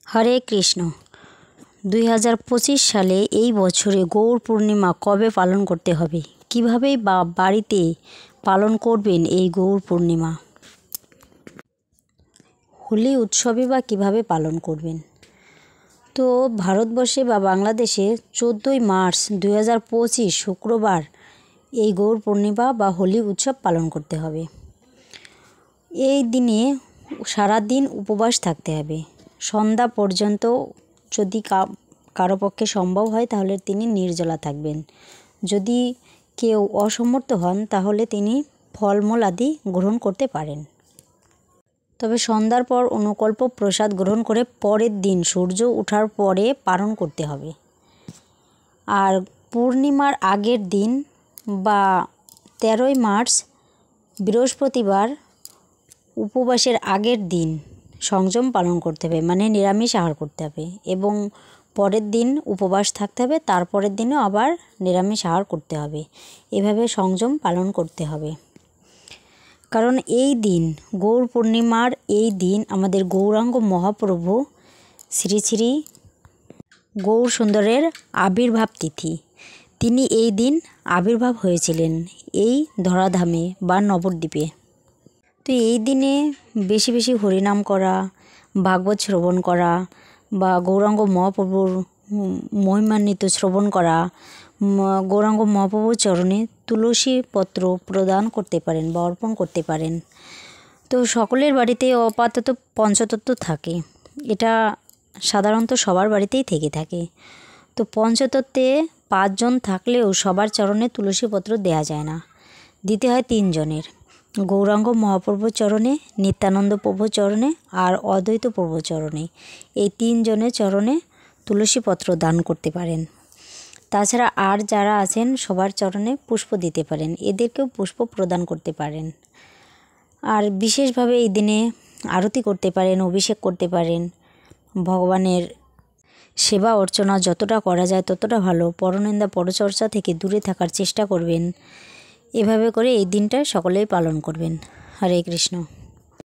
হরে কৃষ্ণ। 2025 সালে এই বছরে গৌর পূর্ণিমা কবে পালন করতে হবে, কিভাবে বা বাড়িতে পালন করবেন এই গৌর পূর্ণিমা, হোলি উৎসবে বা কিভাবে পালন করবেন। তো ভারতবর্ষে বা বাংলাদেশে 14ই মার্চ 2025 শুক্রবার এই গৌর পূর্ণিমা বা হোলি উৎসব পালন করতে হবে। এই দিনে সারাদিন উপবাস থাকতে হবে। সন্ধ্যা পর্যন্ত যদি কারো পক্ষে সম্ভব হয় তাহলে তিনি নির্জলা থাকবেন। যদি কেউ অসমর্থ হন তাহলে তিনি ফলমূল আদি গ্রহণ করতে পারেন। তবে সন্ধ্যার পর অনুকল্প প্রসাদ গ্রহণ করে পরের দিন সূর্য ওঠার পরে পালন করতে হবে। আর পূর্ণিমার আগের দিন বা 13ই মার্চ বৃহস্পতিবার উপবাসের আগের দিন সংযম পালন করতে হবে, মানে নিরামিষ আহার করতে হবে এবং পরের দিন উপবাস থাকতে হবে, তারপরের দিনও আবার নিরামিষ আহার করতে হবে। এভাবে সংযম পালন করতে হবে। কারণ এই দিন গৌর পূর্ণিমার এই দিন আমাদের গৌরাঙ্গ মহাপ্রভু শ্রী শ্রী গৌর সুন্দরের আবির্ভাব তিথি। তিনি এই দিন আবির্ভাব হয়েছিলেন এই ধরাধামে বা নবদ্বীপে। তো এই দিনে বেশি বেশি হরিনাম করা, ভাগবত শ্রবণ করা বা গৌরাঙ্গ মহাপ্রভুর মহিমান্বিত শ্রবণ করা, গৌরাঙ্গ মহাপ্রভুর চরণে তুলসী পত্র প্রদান করতে পারেন বা অর্পণ করতে পারেন। তো সকলের বাড়িতে আপাতত পঞ্চতত্ত্ব থাকে, এটা সাধারণত সবার বাড়িতেই থেকে থাকে। তো পঞ্চতত্ত্বে 5 জন থাকলেও সবার চরণে তুলসী পত্র দেয়া যায় না, দিতে হয় 3 জনের। গৌরাঙ্গ মহাপ্রভুর চরণে, নিত্যানন্দ প্রভুর চরণে আর অদ্বৈত প্রভুর চরণে, এই 3 জনের চরণে তুলসী পত্র দান করতে পারেন। তাছাড়া আর যারা আছেন সবার চরণে পুষ্প দিতে পারেন, এদেরকেও পুষ্প প্রদান করতে পারেন। আর বিশেষভাবে এই দিনে আরতি করতে পারেন, অভিষেক করতে পারেন। ভগবানের সেবা অর্চনা যতটা করা যায় ততটা ভালো। পরনিন্দা পরচর্চা থেকে দূরে থাকার চেষ্টা করবেন। এভাবে করে এই দিনটা সকলেই পালন করবেন। হরে কৃষ্ণ।